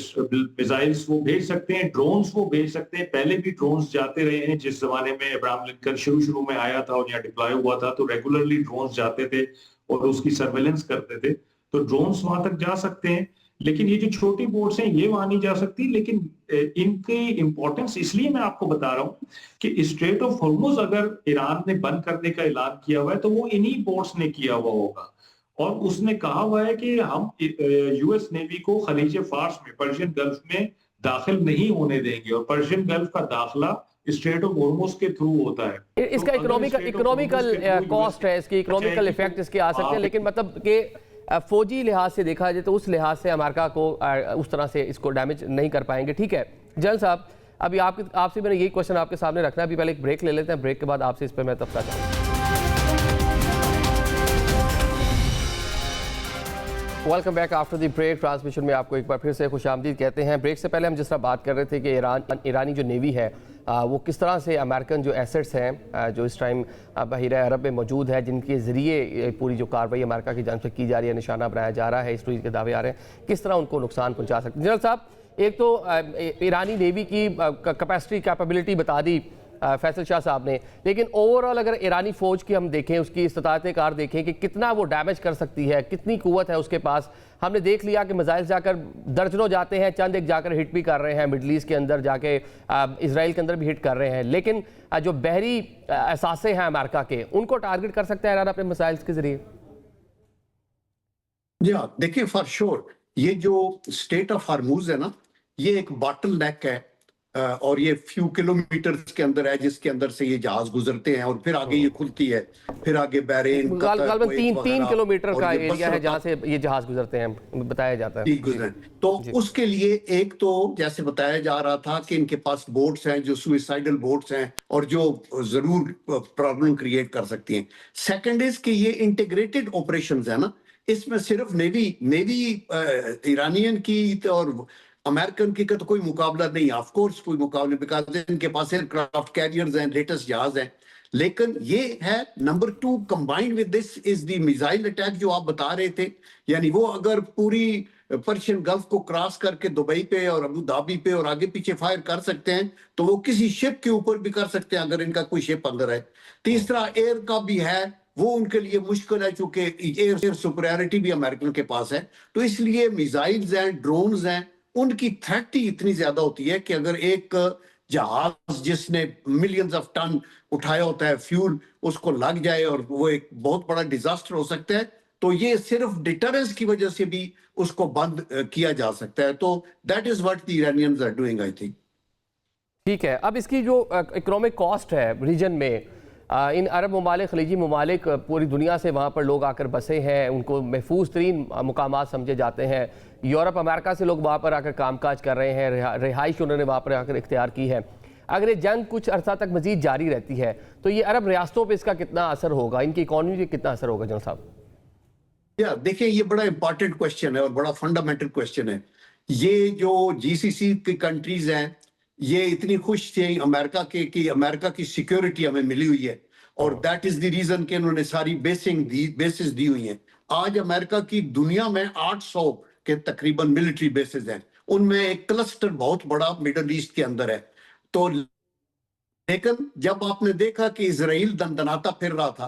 میزائلز وہ بھیج سکتے ہیں، ڈرونز وہ بھیج سکتے ہیں. پہلے بھی ڈرونز جاتے رہے ہیں، جس زمانے میں ابراہم لنکن شروع میں آیا تھا اور یہاں ڈپلائے ہوا تھا تو ریگولرلی ڈرونز جاتے تھے اور اس کی سرویلنس کرتے تھے. تو ڈرونز وہاں تک جا سکتے ہیں. لیکن یہ جو چھوٹی بوٹس ہیں یہ وہاں نہیں جا سکتی. لیکن ان کی امپورٹنس اس لیے میں آپ کو بتا رہا ہوں کہ اسٹریٹ آف ہارمز اگر ایران نے بند کرنے کا اعلان کیا ہوا ہے تو وہ انہی بوٹس نے کیا ہوا ہوگا. اور اس نے کہا ہوا ہے کہ ہم یو ایس نیوی کو خلیج فارس میں پرشین گلف میں داخل نہیں ہونے دیں گے، اور پرشین گلف کا داخلہ اسٹریٹ آف ہارمز کے تھرو ہوتا ہے.
اس کا اکنامیکل کاسٹ ہے، اس کی اکنامیکل ایفیکٹ اس کے آ سکتے ہیں. لیکن مطلب کہ فوجی لحاظ سے دیکھا جائے تو اس لحاظ سے امریکہ کو اس طرح سے اس کو ڈیمیج نہیں کر پائیں گے. ٹھیک ہے جنرل صاحب، ابھی آپ سے میں نے یہی کوشچن آپ کے سامنے رکھنا ہے. ابھی پہلے ایک بریک لے لیتے ہیں، بریک کے بعد آپ سے اس پہ میں تبصرہ چاہوں گا. Welcome back after the break. Transmission میں آپ کو ایک بار پھر سے خوش آمدید کہتے ہیں. بریک سے پہلے ہم جس طرح بات کر رہے تھے کہ ایرانی جو نیوی ہے وہ کس طرح سے امریکن جو ایسٹس ہیں جو اس ٹائم بحیرہ عرب میں موجود ہے، جن کے ذریعے پوری جو کارروائی امریکہ کی جانب سے کی جا رہی ہے، نشانہ بنایا جا رہا ہے، اس چیز کے دعوے آ رہے ہیں، کس طرح ان کو نقصان پہنچا سکتے ہیں. جنرل صاحب، ایک تو ایرانی نیوی کی کیپیبلٹی بتا دی فیصل شاہ صاحب نے، لیکن اوورآل اگر ایرانی فوج کی ہم دیکھیں، اس کی استطاعت کار دیکھیں کہ کتنا وہ ڈیمیج کر سکتی ہے، کتنی قوت ہے اس کے پاس. ہم نے دیکھ لیا کہ میزائل جا کر درجنوں جاتے ہیں، چند ایک جا کر ہٹ بھی کر رہے ہیں، مڈل ایسٹ کے اندر جا کے اسرائیل کے اندر بھی ہٹ کر رہے ہیں. لیکن جو بحری اثاثے ہیں امریکہ کے، ان کو ٹارگٹ کر سکتا ہے ایران اپنے میزائلز کے ذریعے؟
جی ہاں، دیکھیں فار شور یہ جو اسٹریٹ آف ہارموز ہے نا، یہ ایک باٹل نیک ہے اور یہ فیو کلومیٹرز کے اندر ہے، جس کے اندر سے یہ جہاز گزرتے ہیں اور پھر آگے یہ کھلتی ہے، پھر آگے بحرین،
غالباً 3 کلومیٹر کا ایریا ہے جہاں سے یہ جہاز گزرتے ہیں، بتایا جاتا ہے.
تو اس کے لیے ایک تو جیسے بتایا جا رہا تھا کہ ان کے پاس بوٹس ہیں جو سوئسائڈل بوٹس ہیں اور جو ضرور پرابلم کریٹ کر سکتی ہیں. سیکنڈ از کہ یہ انٹیگریٹڈ آپریشنز ہیں نا، اس میں صرف نیوی ایرانین کی اور امریکن کی کا تو کوئی مقابلہ نہیں. آف کورس کوئی مقابلہ، بیکاز ان کے پاس ایئر کرافٹ کیریئرز ہیں، لیٹسٹ جہاز ہیں. لیکن یہ ہے number 2 combined with this is the missile attack جو آپ بتا رہے تھے. یعنی وہ اگر پوری پرشین گلف کو کراس کر کے دبئی پہ اور ابو دھابی پہ اور آگے پیچھے فائر کر سکتے ہیں تو وہ کسی شپ کے اوپر بھی کر سکتے ہیں اگر ان کا کوئی شپ اندر ہے. تیسرا ایئر کا بھی ہے، وہ ان کے لیے مشکل ہے چونکہ ایئر سپریارٹی بھی امریکن کے پاس ہے. تو اس لیے میزائلز ہیں، ڈرونز ہیں، ان کی تھریٹ ہی اتنی زیادہ ہوتی ہے کہ اگر ایک جہاز جس نے ملینز آف ٹن اٹھایا ہوتا ہے فیول، اس کو لگ جائے اور وہ ایک بہت بڑا ڈیزاسٹر ہو سکتا ہے. تو یہ صرف ڈیٹرنس کی وجہ سے بھی اس کو بند کیا جا سکتا ہے. تو that is what the Iranians are doing I think.
ٹھیک ہے، اب اس کی جو اکنامک کاسٹ ہے ریجن میں، ان عرب ممالک، خلیجی ممالک، پوری دنیا سے وہاں پر لوگ آ کر بسے ہیں، ان کو محفوظ ترین مقامات سمجھے جاتے ہیں. یورپ، امریکہ سے لوگ وہاں پر آ کر کام کاج کر رہے ہیں، رہائش انہوں نے وہاں پر آ کر اختیار کی ہے. اگر یہ جنگ کچھ عرصہ تک مزید جاری رہتی ہے تو یہ عرب ریاستوں پہ اس کا کتنا اثر ہوگا، ان کی اکانومی پہ کتنا اثر ہوگا جنرل صاحب؟
دیکھیں یہ بڑا امپورٹنٹ کوشچن ہے اور بڑا فنڈامنٹل کوشچن ہے. یہ جو جی سی سی کی کنٹریز ہیں یہ اتنی خوش تھیں امریکہ کے کہ امریکہ کی سیکیورٹی ہمیں ملی ہوئی ہے، اور دیٹ از دی ریزن کہ انہوں نے ساری بیسز دی ہوئی ہیں. آج امریکہ کی دنیا میں 800 کے تقریباً ملٹری بیسز ہیں، ان میں ایک کلسٹر بہت بڑا مڈل ایسٹ کے اندر ہے. تو لیکن جب آپ نے دیکھا کہ اسرائیل دندناتا پھر رہا تھا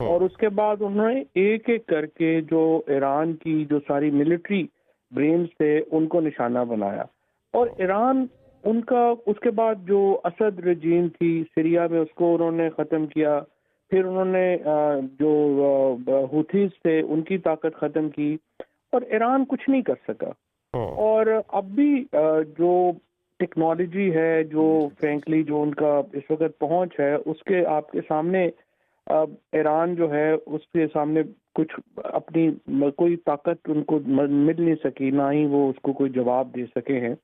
اور اس کے بعد انہوں نے ایک ایک کر کے جو ایران کی جو ساری ملٹری برینز تھے ان کو نشانہ بنایا، اور ایران ان کا اس کے بعد جو اسد رجیم تھی سیریا میں اس کو انہوں نے ختم کیا، پھر انہوں نے جو ہوتھیز تھے ان کی طاقت ختم کی، اور ایران کچھ نہیں کر سکا۔ اور اب بھی جو ٹیکنالوجی ہے، جو فرینکلی جو ان کا اس وقت پہنچ ہے، اس کے آپ کے سامنے ایران جو ہے اس کے سامنے کچھ اپنی کوئی طاقت ان کو مل نہیں سکی، نہ ہی وہ اس کو کوئی جواب دے سکے ہیں۔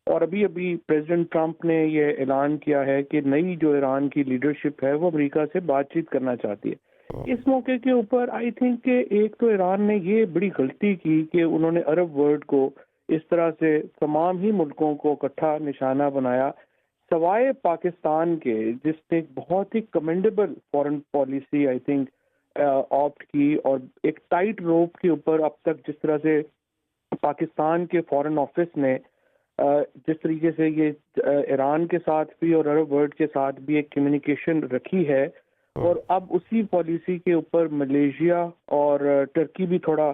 اور ابھی پریزیڈنٹ ٹرمپ نے یہ اعلان کیا ہے کہ نئی جو ایران کی لیڈرشپ ہے وہ امریکہ سے بات چیت کرنا چاہتی ہے۔ اس موقع کے اوپر آئی تھنک کہ ایک تو ایران نے یہ بڑی غلطی کی کہ انہوں نے عرب ورلڈ کو اس طرح سے تمام ہی ملکوں کو اکٹھا نشانہ بنایا، سوائے پاکستان کے، جس نے ایک بہت ہی commendable foreign policy I think opt کی، اور ایک ٹائٹ روپ کے اوپر اب تک جس طرح سے پاکستان کے فورن آفس نے جس طریقے سے یہ ایران کے ساتھ بھی اور عرب ورلڈ کے ساتھ بھی ایک کمیونیکیشن رکھی ہے، اور اب اسی پالیسی کے اوپر ملیشیا اور ٹرکی بھی تھوڑا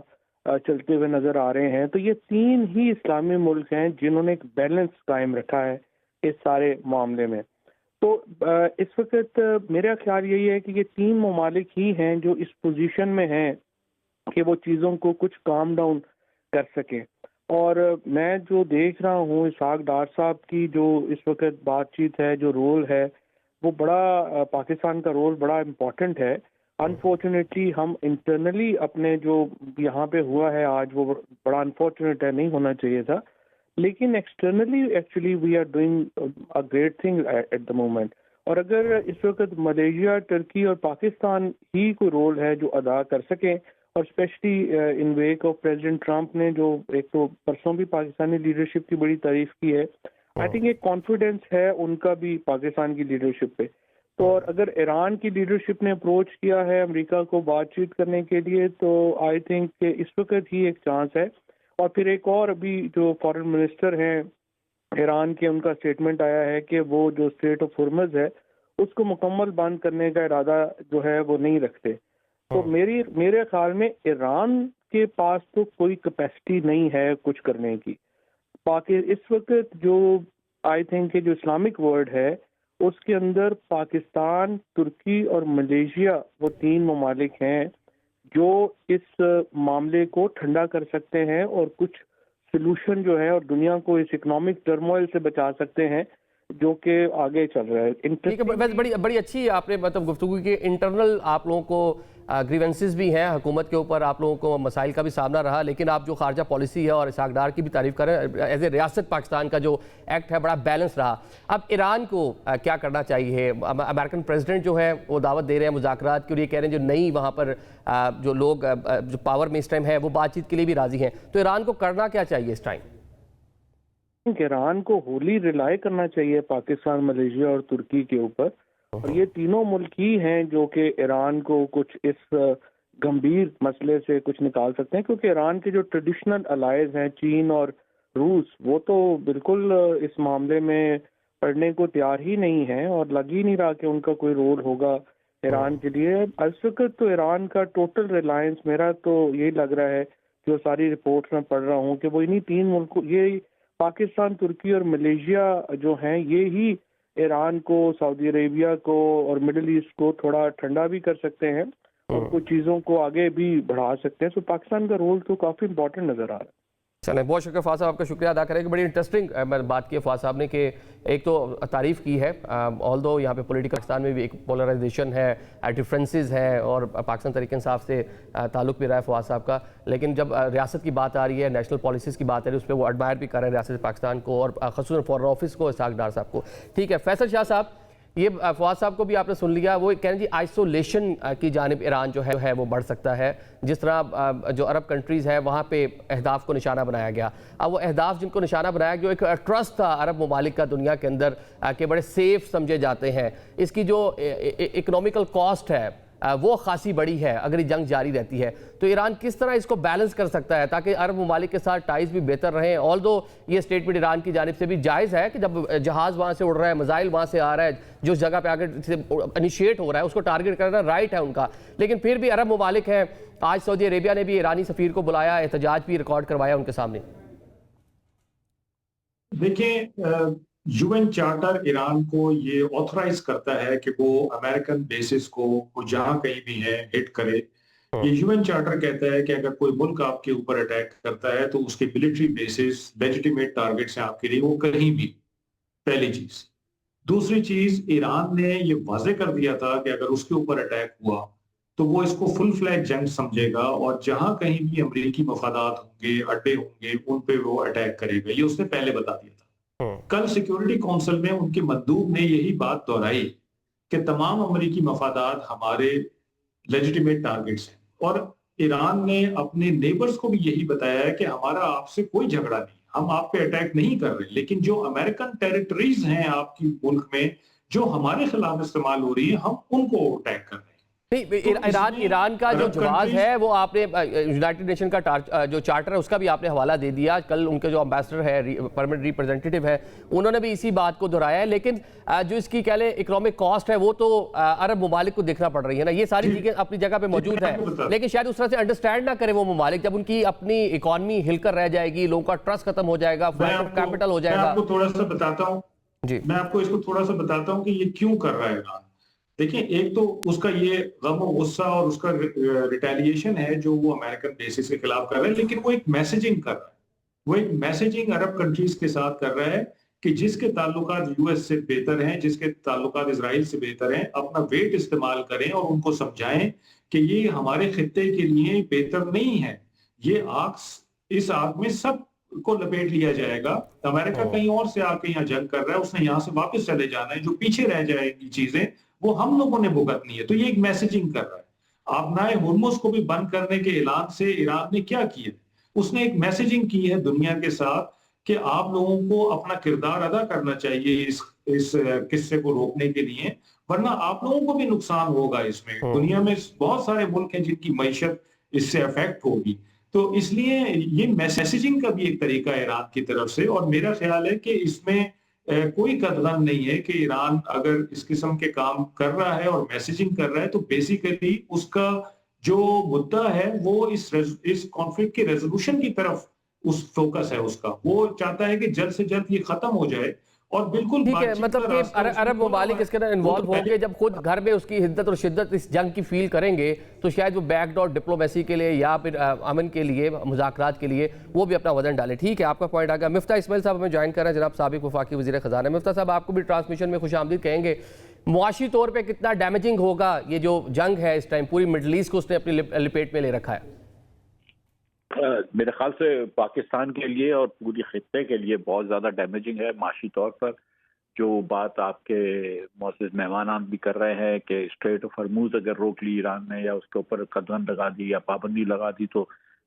چلتے ہوئے نظر آ رہے ہیں، تو یہ تین ہی اسلامی ملک ہیں جنہوں نے ایک بیلنس قائم رکھا ہے اس سارے معاملے میں۔ تو اس وقت میرا خیال یہی ہے کہ یہ تین ممالک ہی ہیں جو اس پوزیشن میں ہیں کہ وہ چیزوں کو کچھ کام ڈاؤن کر سکیں۔ اور میں جو دیکھ رہا ہوں اسحاق ڈار صاحب کی جو اس وقت بات چیت ہے، جو رول ہے، وہ بڑا پاکستان کا رول بڑا امپورٹنٹ ہے۔ انفارچونیٹلی ہم انٹرنلی اپنے جو یہاں پہ ہوا ہے آج وہ بڑا انفارچونیٹ ہے، نہیں ہونا چاہیے تھا، لیکن externally actually we are doing a great thing at the moment. اور اگر اس وقت ملیشیا، ٹرکی اور پاکستان ہی کوئی رول ہے جو ادا کر سکیں، اور especially in wake of President Trump نے جو ایک تو پرسوں بھی پاکستانی لیڈرشپ کی بڑی تعریف کی ہے، آئی تھنک ایک کانفیڈنس ہے ان کا بھی پاکستان کی لیڈرشپ پہ۔ تو اور اگر ایران کی لیڈرشپ نے اپروچ کیا ہے امریکہ کو بات چیت کرنے کے لیے، تو آئی تھنک کہ اس وقت ہی ایک چانس ہے۔ اور پھر ایک اور ابھی جو فارن منسٹر ہیں ایران کے، ان کا اسٹیٹمنٹ آیا ہے کہ وہ جو اسٹریٹ آف ہرمز ہے اس کو مکمل بند کرنے کا ارادہ جو ہے وہ نہیں رکھتے۔ تو میرے خیال میں ایران کے پاس تو کوئی کیپیسٹی نہیں ہے کچھ کرنے کی۔ اس وقت جو آئی تھنک کہ جو اسلامک ورلڈ ہے اس کے اندر پاکستان، ترکی اور ملیشیا وہ تین ممالک ہیں جو اس معاملے کو ٹھنڈا کر سکتے ہیں اور کچھ سلوشن جو ہے اور دنیا کو اس اکنامک ٹرموائل سے بچا سکتے ہیں جو کہ آگے چل رہا ہے۔
بڑی اچھی آپ نے مطلب گفتگو کی، انٹرنل آپ لوگوں کو گریونسز بھی ہیں حکومت کے اوپر، آپ لوگوں کو مسائل کا بھی سامنا رہا، لیکن آپ جو خارجہ پالیسی ہے اور اسحاق ڈار کی بھی تعریف کر رہے ہیں، ایز اے ریاست پاکستان کا جو ایکٹ ہے بڑا بیلنس رہا۔ اب ایران کو کیا کرنا چاہیے؟ امریکن پریزیڈنٹ جو ہے وہ دعوت دے رہے ہیں مذاکرات کی، اور یہ کہہ رہے ہیں جو نئی وہاں پر جو لوگ جو پاور میں اس ٹائم ہے وہ بات چیت کے لیے بھی راضی ہیں، تو ایران کو کرنا کیا چاہیے اس ٹائم؟
ایران کو ہولی ریلائی کرنا چاہیے پاکستان، ملیشیا اور ترکی کے اوپر، اور یہ تینوں ملک ہی ہیں جو کہ ایران کو کچھ اس گمبھیر مسئلے سے کچھ نکال سکتے ہیں، کیونکہ ایران کے جو ٹریڈیشنل الائز ہیں چین اور روس، وہ تو بالکل اس معاملے میں پڑھنے کو تیار ہی نہیں ہیں، اور لگ ہی نہیں رہا کہ ان کا کوئی رول ہوگا ایران کے لیے۔ اس وقت تو ایران کا ٹوٹل ریلائنس، میرا تو یہی لگ رہا ہے جو ساری رپورٹس میں پڑھ رہا ہوں، کہ وہ انہی تین ملکوں، یہ پاکستان، ترکی اور ملیشیا جو ہیں، یہ ہی ایران کو، سعودی عربیہ کو اور مڈل ایسٹ کو تھوڑا ٹھنڈا بھی کر سکتے ہیں اور کچھ چیزوں کو آگے بھی بڑھا سکتے ہیں۔ سو پاکستان کا رول تو کافی امپورٹنٹ نظر آ رہا ہے۔
چلیں، بہت شکریہ فواد صاحب، آپ کا شکریہ ادا کریں کہ بڑی انٹرسٹنگ بات کی ہے فواد صاحب نے، کہ ایک تو تعریف کی ہے، آلدو یہاں پہ پولیٹیکل پاکستان میں بھی ایک پولرائزیشن ہے، ڈفرینسز ہے، اور پاکستان تحریک انصاف سے تعلق بھی رہا ہے فواد صاحب کا، لیکن جب ریاست کی بات آ رہی ہے، نیشنل پالیسیز کی بات آ رہی ہے، اس پہ وہ ایڈمائر بھی کر رہے ہیں ریاست پاکستان کو اور خصوصاً فارن آفس کو، اسحاق ڈار صاحب کو۔ ٹھیک ہے، فیصل شاہ صاحب، یہ فواد صاحب کو بھی آپ نے سن لیا، وہ کہہ رہے ہیں جی آئسولیشن کی جانب ایران جو ہے وہ بڑھ سکتا ہے، جس طرح جو عرب کنٹریز ہے وہاں پہ اہداف کو نشانہ بنایا گیا۔ اب وہ اہداف جن کو نشانہ بنایا گیا، ایک ٹرسٹ تھا عرب ممالک کا دنیا کے اندر کہ بڑے سیف سمجھے جاتے ہیں، اس کی جو اکنومیکل کاسٹ ہے وہ خاصی بڑی ہے اگر یہ جنگ جاری رہتی ہے. تو ایران کس طرح اس کو بیلنس کر سکتا ہے تاکہ عرب ممالک کے ساتھ ٹائز بھی بہتر رہیں؟ آلدو یہ اسٹیٹمنٹ ایران کی جانب سے بھی جائز ہے کہ جب جہاز وہاں سے اڑ رہا ہے، میزائل وہاں سے آ رہا ہے، جو جگہ پہ آگے انیشیٹ ہو رہا ہے اس کو ٹارگٹ کرنا رائٹ ہے ان کا، لیکن پھر بھی عرب ممالک ہیں. آج سعودی عربیہ نے بھی ایرانی سفیر کو بلایا، احتجاج بھی ریکارڈ کروایا ان کے سامنے.
دیکھیں، یو این چارٹر ایران کو یہ آتھورائز کرتا ہے کہ وہ امریکن بیسز کو جہاں کہیں بھی ہے ہٹ کرے. یہ یو این چارٹر کہتا ہے کہ اگر کوئی ملک آپ کے اوپر اٹیک کرتا ہے تو اس کے ملٹری بیسز لیجیٹیمیٹ ٹارگٹس ہیں آپ کے لیے، وہ کہیں بھی. پہلی چیز. دوسری چیز، ایران نے یہ واضح کر دیا تھا کہ اگر اس کے اوپر اٹیک ہوا تو وہ اس کو فل فلیج جنگ سمجھے گا، اور جہاں کہیں بھی امریکی مفادات ہوں گے، اڈے ہوں گے، ان پہ وہ اٹیک کرے گا. یہ اس نے پہلے بتا دیا تھا. کل سیکیورٹی کونسل میں ان کے مندوب نے یہی بات دہرائی کہ تمام امریکی مفادات ہمارے لیجیٹیمیٹ ٹارگٹس ہیں، اور ایران نے اپنے نیبرز کو بھی یہی بتایا ہے کہ ہمارا آپ سے کوئی جھگڑا نہیں، ہم آپ پہ اٹیک نہیں کر رہے، لیکن جو امریکن ٹیریٹریز ہیں آپ کی ملک میں جو ہمارے خلاف استعمال ہو رہی ہیں، ہم ان کو اٹیک کر رہے ہیں.
نہیں، ایران کا جو جواز ہے وہ آپ نے یونائٹڈ نیشن کا جو چارٹر ہے اس کا بھی آپ نے حوالہ دے دیا. کل ان کے جو امبیسڈر ہے، پرمننٹ ریپرزینٹیٹیو ہے، انہوں نے بھی اسی بات کو دہرایا ہے. لیکن جو اس کی کہہ لیں اکنامک کاسٹ ہے وہ تو عرب ممالک کو دیکھنا پڑ رہی ہے نا. یہ ساری چیزیں اپنی جگہ پہ موجود ہیں، لیکن شاید اس طرح سے انڈرسٹینڈ نہ کرے وہ ممالک. جب ان کی اپنی اکانومی ہل کر رہ جائے گی، لوگوں کا ٹرسٹ ختم ہو جائے گا، فلائٹ آف کیپٹل ہو جائے گا.
میں آپ کو تھوڑا سا بتاتا ہوں
جی،
میں آپ کو اس کو تھوڑا سا بتاتا ہوں کہ یہ کیوں کر رہا ہے ایران. دیکھیں، ایک تو اس کا یہ غم و غصہ اور اس کا ریٹیلیشن ہے جو وہ امریکن بیسس کے خلاف کر رہا ہے، لیکن وہ ایک میسیجنگ کر رہا ہے. وہ ایک میسیجنگ عرب کنٹریز کے ساتھ کر رہا ہے کہ جس کے تعلقات یو ایس سے بہتر ہیں، جس کے تعلقات اسرائیل سے بہتر ہیں، اپنا ویٹ استعمال کریں اور ان کو سمجھائیں کہ یہ ہمارے خطے کے لیے بہتر نہیں ہے. یہ اس آگ میں سب کو لپیٹ لیا جائے گا. امریکہ کہیں اور سے آ کے یہاں جنگ کر رہا ہے، اس نے یہاں سے واپس چلے جانا ہے. جو پیچھے رہ جائے گی چیزیں وہ ہم لوگوں نے بھگتنی ہے. تو یہ ایک میسیجنگ کر رہا ہے. آبنائے ہرمز کو بھی بند کرنے کے اعلان سے ایران نے کیا کیا؟ اس نے ایک میسیجنگ کی ہے دنیا کے ساتھ کہ آپ لوگوں کو اپنا کردار ادا کرنا چاہیے اس قصے کو روکنے کے لیے، ورنہ آپ لوگوں کو بھی نقصان ہوگا. اس میں دنیا میں بہت سارے ملک ہیں جن کی معیشت اس سے افیکٹ ہوگی. تو اس لیے یہ میسیجنگ کا بھی ایک طریقہ ہے ایران کی طرف سے، اور میرا خیال ہے کہ اس میں کوئی قدغن نہیں ہے کہ ایران اگر اس قسم کے کام کر رہا ہے اور میسیجنگ کر رہا ہے تو بیسیکلی اس کا جو مدعا ہے وہ اس کانفلکٹ کے ریزولوشن کی طرف اس فوکس ہے. اس کا وہ چاہتا ہے کہ جلد سے جلد یہ ختم ہو جائے، اور بالکل
ٹھیک ہے. مطلب کہ عرب ممالک اس کے اندر انوالو ہوں گے جب خود گھر میں اس کی حدت اور شدت اس جنگ کی فیل کریں گے تو شاید وہ بیک ڈور ڈپلومیسی کے لیے یا پھر امن کے لیے، مذاکرات کے لیے وہ بھی اپنا وزن ڈالے. ٹھیک ہے، آپ کا پوائنٹ آ گیا. مفتاح اسماعیل صاحب ہمیں جوائن کر رہے ہیں، جناب سابق وفاقی وزیر خزانہ. مفتاح صاحب، آپ کو بھی ٹرانسمیشن میں خوش آمدید کہیں گے. معاشی طور پہ کتنا ڈیمیجنگ ہوگا یہ جو جنگ ہے اس ٹائم؟ پوری مڈل ایسٹ کو اس نے اپنی لپیٹ میں لے رکھا ہے.
میرے خیال سے پاکستان کے لیے اور پوری خطے کے لیے بہت زیادہ ڈیمیجنگ ہے معاشی طور پر. جو بات آپ کے معزز مہمانان بھی کر رہے ہیں کہ اسٹریٹ آف ہرموز اگر روک لی ایران نے یا اس کے اوپر قدغن لگا دی یا پابندی لگا دی، تو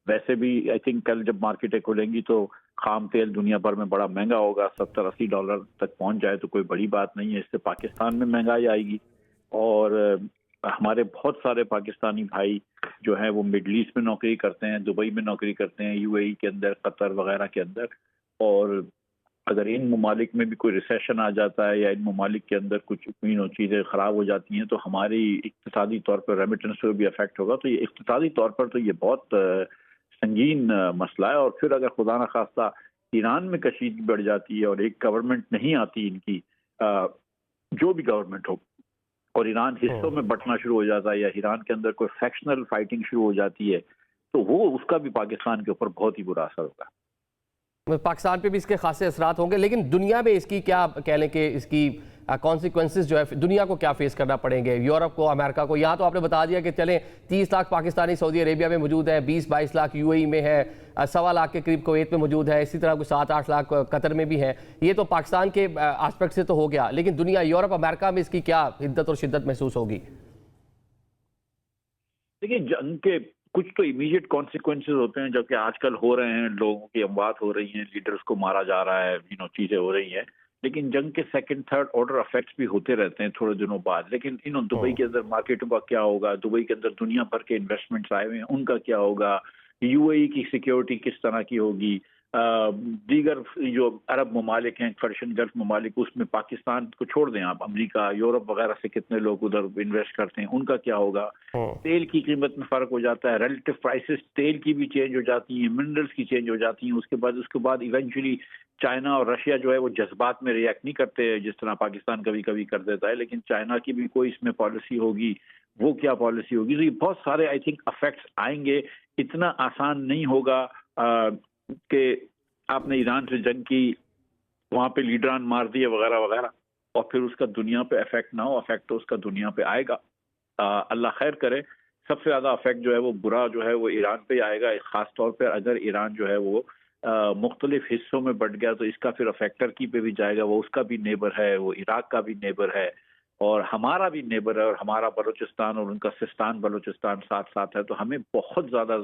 ویسے بھی آئی تھنک کل جب مارکیٹیں کھلیں گی تو خام تیل دنیا بھر میں بڑا مہنگا ہوگا. $70-80 تک پہنچ جائے تو کوئی بڑی بات نہیں ہے. اس سے پاکستان میں مہنگائی آئے گی، اور ہمارے بہت سارے پاکستانی بھائی جو ہیں وہ مڈل ایسٹ میں نوکری کرتے ہیں، دبئی میں نوکری کرتے ہیں، یو اے ای کے اندر، قطر وغیرہ کے اندر. اور اگر ان ممالک میں بھی کوئی ریسیشن آ جاتا ہے یا ان ممالک کے اندر کچھ چیزیں خراب ہو جاتی ہیں تو ہماری اقتصادی طور پر ریمیٹنس پہ بھی افیکٹ ہوگا. تو یہ اقتصادی طور پر تو یہ بہت سنگین مسئلہ ہے. اور پھر اگر خدا نخواستہ ایران میں کشیدگی بڑھ جاتی ہے اور ایک گورنمنٹ نہیں آتی ان کی، جو بھی گورنمنٹ ہو، اور ایران حصوں میں بٹنا شروع ہو جاتا ہے یا ایران کے اندر کوئی فیکشنل فائٹنگ شروع ہو جاتی ہے، تو وہ اس کا بھی پاکستان کے اوپر بہت ہی برا اثر ہوگا.
پاکستان پہ بھی اس کے خاصے اثرات ہوں گے، لیکن دنیا میں اس کی کیا کہہ لیں کہ اس کی کانسیکوینسز جو ہے دنیا کو کیا فیس کرنا پڑیں گے؟ یورپ کو، امریکہ کو. یہاں تو آپ نے بتا دیا کہ چلیں 30 لاکھ پاکستانی سعودی عربیہ میں موجود ہیں، 20-22 لاکھ یو اے ای میں ہے، 1.25 لاکھ کے قریب کویت میں موجود ہے، اسی طرح کوئی 7-8 لاکھ قطر میں بھی ہیں. یہ تو پاکستان کے آسپیکٹ سے تو ہو گیا، لیکن دنیا، یورپ، امریکہ میں اس کی کیا حدت اور شدت محسوس ہوگی؟
دیکھیے، جنگ کے کچھ تو امیڈیٹ کانسیکوینسز ہوتے ہیں جو کہ آج کل ہو رہے ہیں. لوگوں کی اموات ہو رہی ہیں، لیڈرز کو مارا جا رہا ہے، چیزیں ہو رہی ہیں. لیکن جنگ کے سیکنڈ تھرڈ آرڈر افیکٹس بھی ہوتے رہتے ہیں تھوڑے دنوں بعد. لیکن دبئی کے اندر مارکیٹوں کا کیا ہوگا, دبئی کے اندر دنیا بھر کے انویسٹمنٹس آئے ہوئے ہیں, ان کا کیا ہوگا, یو اے ای کی سیکیورٹی کس طرح کی ہوگی, دیگر جو عرب ممالک ہیں, پرشین گلف ممالک, اس میں پاکستان کو چھوڑ دیں آپ, امریکہ یورپ وغیرہ سے کتنے لوگ ادھر انویسٹ کرتے ہیں, ان کا کیا ہوگا. تیل کی قیمت میں فرق ہو جاتا ہے, ریلیٹو پرائسز تیل کی بھی چینج ہو جاتی ہیں, منرلس کی چینج ہو جاتی ہیں. اس کے بعد ایونچولی چائنا اور رشیا جو ہے وہ جذبات میں ریئیکٹ نہیں کرتے جس طرح پاکستان کبھی کبھی کر دیتا ہے, لیکن چائنا کی بھی کوئی اس میں پالیسی ہوگی, وہ کیا پالیسی ہوگی. تو یہ بہت سارے آئی تھنک افیکٹس آئیں گے. اتنا آسان نہیں ہوگا کہ آپ نے ایران سے جنگ کی, وہاں پہ لیڈران مار دیے وغیرہ وغیرہ, اور پھر اس کا دنیا پہ افیکٹ نہ ہو. افیکٹ تو اس کا دنیا پہ آئے گا, اللہ خیر کرے. سب سے زیادہ افیکٹ جو ہے وہ برا جو ہے وہ ایران پہ آئے گا, خاص طور پہ اگر ایران جو ہے وہ مختلف حصوں میں بٹ گیا تو اس کا پھر افیکٹ ٹرکی پہ بھی جائے گا. وہ اس کا بھی نیبر ہے, وہ عراق کا بھی نیبر ہے, اور ہمارا بھی نیبر ہے, اور ہمارا بلوچستان اور ان کا سستان بلوچستان ساتھ ساتھ ہے. تو ہمیں بہت زیادہ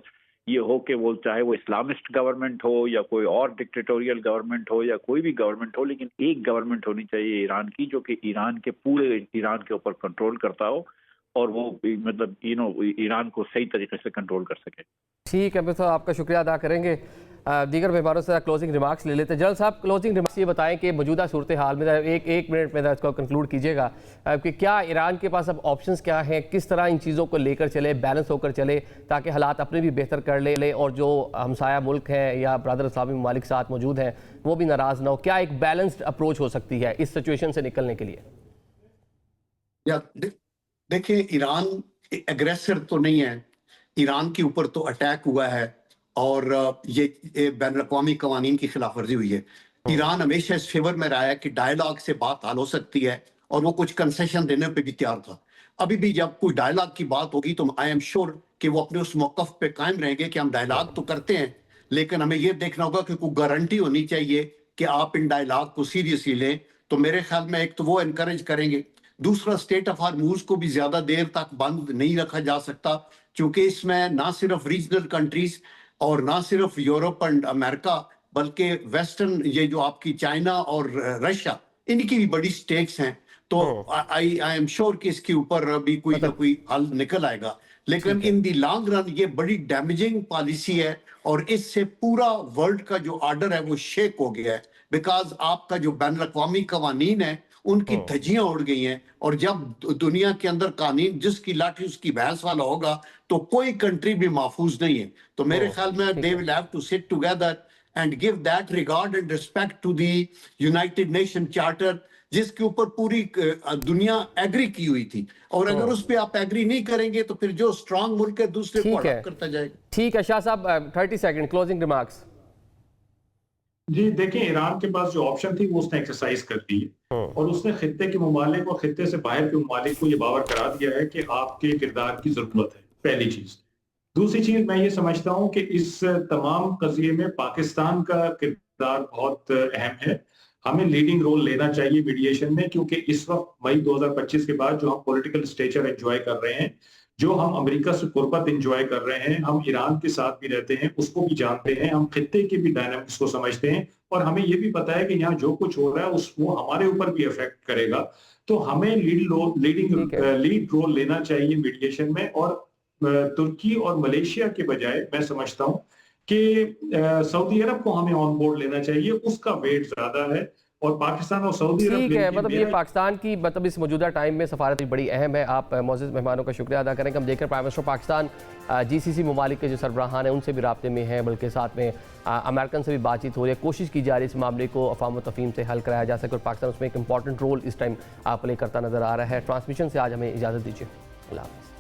یہ ہو کہ وہ چاہے وہ اسلامسٹ گورنمنٹ ہو یا کوئی اور ڈکٹیٹوریل گورنمنٹ ہو یا کوئی بھی گورنمنٹ ہو, لیکن ایک گورنمنٹ ہونی چاہیے ایران کی جو کہ ایران کے پورے ایران کے اوپر کنٹرول کرتا ہو, اور وہ مطلب ایران کو صحیح طریقے سے کنٹرول کر سکے.
ٹھیک ہے, صاحب آپ کا شکریہ ادا کریں گے. دیگر مہمانوں سے کلوزنگ ریمارکس لے لیتے ہیں. جلال صاحب, کلوزنگ ریمارکس یہ بتائیں کہ موجودہ صورتحال میں ایک منٹ میں اس کو کنکلوڈ کیجیے گا کہ کیا ایران کے پاس اب آپشنز کیا ہیں, کس طرح ان چیزوں کو لے کر چلے, بیلنس ہو کر چلے تاکہ حالات اپنے بھی بہتر کر لے اور جو ہمسایہ ملک ہیں یا برادر اسلامی ممالک ساتھ موجود ہیں وہ بھی ناراض نہ ہو. کیا ایک بیلنسڈ اپروچ ہو سکتی ہے اس سچویشن سے نکلنے کے لیے؟
دیکھیں, ایران ایگریسر تو نہیں ہے, ایران کے اوپر تو اٹیک ہوا ہے اور یہ بین الاقوامی قوانین کی خلاف ورزی ہوئی ہے. ایران ہمیشہ اس فیور میں رہا ہے کہ ڈائیلاگ سے بات حل ہو سکتی ہے, اور وہ کچھ کنسیشن دینے پہ بھی تیار تھا. ابھی بھی جب کوئی ڈائیلاگ کی بات ہوگی تو آئی ایم شور کہ وہ اپنے اس موقف پہ قائم رہیں گے کہ ہم ڈائیلاگ تو کرتے ہیں, لیکن ہمیں یہ دیکھنا ہوگا کہ کوئی گارنٹی ہونی چاہیے کہ آپ ان ڈائیلاگ کو سیریسلی لیں. تو میرے خیال میں ایک تو وہ انکریج کریں گے. دوسرا, اسٹیٹ آف ہارموز کو بھی زیادہ دیر تک بند نہیں رکھا جا سکتا, چونکہ اس میں نہ صرف ریجنل کنٹریز اور نہ صرف یورپ اینڈ امریکہ بلکہ ویسٹرن یہ جو آپ کی چائنا اور رشیا, ان کی بھی بڑی سٹیکس ہیں. تو آئی ایم شور کہ اس کے اوپر بھی کوئی نہ کوئی حل نکل آئے گا. لیکن ان دی لانگ رن یہ بڑی ڈیمیجنگ پالیسی ہے, اور اس سے پورا ورلڈ کا جو آرڈر ہے وہ شیک ہو گیا ہے, بیکاز آپ کا جو بین الاقوامی قوانین ہیں ان کی دھجیاں اڑ گئی ہیں. اور جب دنیا کے اندر قانون جس کی لاٹھی اس کی بھینس والا ہوگا تو کوئی کنٹری بھی محفوظ نہیں ہے. تو میرے خیال میں they will have to sit together and give that regard and respect to the United Nations Charter, جس کے اوپر پوری دنیا ایگری کی ہوئی تھی. اور اگر اس پہ آپ ایگری نہیں کریں گے تو پھر جو اسٹرانگ ملک ہے دوسرے کو اڈاپٹ کرتا جائے گا.
ٹھیک ہے شاہ صاحب, 30 سیکنڈ کلوزنگ ریمارکس.
جی دیکھیں, ایران کے پاس جو آپشن تھی وہ اس نے ایکسرسائز کر دی ہے, اور اس نے خطے کے ممالک اور خطے سے باہر کے ممالک کو یہ باور کرا دیا ہے کہ آپ کے کردار کی ضرورت ہے, پہلی چیز. دوسری چیز میں یہ سمجھتا ہوں کہ اس تمام قضیے میں پاکستان کا کردار بہت اہم ہے. ہمیں لیڈنگ رول لینا چاہیے میڈیشن میں, کیونکہ اس وقت مئی 2025 کے بعد جو ہم پولیٹیکل اسٹیچر انجوائے کر رہے ہیں, جو ہم امریکہ سے قربت انجوائے کر رہے ہیں, ہم ایران کے ساتھ بھی رہتے ہیں, اس کو بھی جانتے ہیں, ہم خطے کے بھی ڈائنامکس کو سمجھتے ہیں, اور ہمیں یہ بھی پتا ہے کہ یہاں جو کچھ ہو رہا ہے وہ ہمارے اوپر بھی افیکٹ کرے گا. تو ہمیں لیڈ رول لینا چاہیے میڈیشن میں, اور ترکی اور ملیشیا کے بجائے میں سمجھتا ہوں کہ سعودی عرب کو ہمیں آن بورڈ لینا چاہیے, اس کا ویٹ زیادہ ہے. اور پاکستان اور سعودی عرب,
ٹھیک ہے, مطلب یہ پاکستان کی مطلب اس موجودہ ٹائم میں سفارت بڑی اہم ہے. آپ معزز مہمانوں کا شکریہ ادا کریں کہ ہم دیکھ کر پرائم منسٹر پاکستان GCC ممالک کے جو سربراہان ہیں ان سے بھی رابطے میں ہیں, بلکہ ساتھ میں امریکن سے بھی بات چیت ہو رہی ہے. کوشش کی جا رہی ہے اس معاملے کو افہام و تفہیم سے حل کرایا جا سکے, اور پاکستان اس میں ایک امپورٹنٹ رول اس ٹائم پلے کرتا نظر آ رہا ہے. ٹرانسمیشن سے آج ہمیں اجازت دیجیے. اللہ حافظ.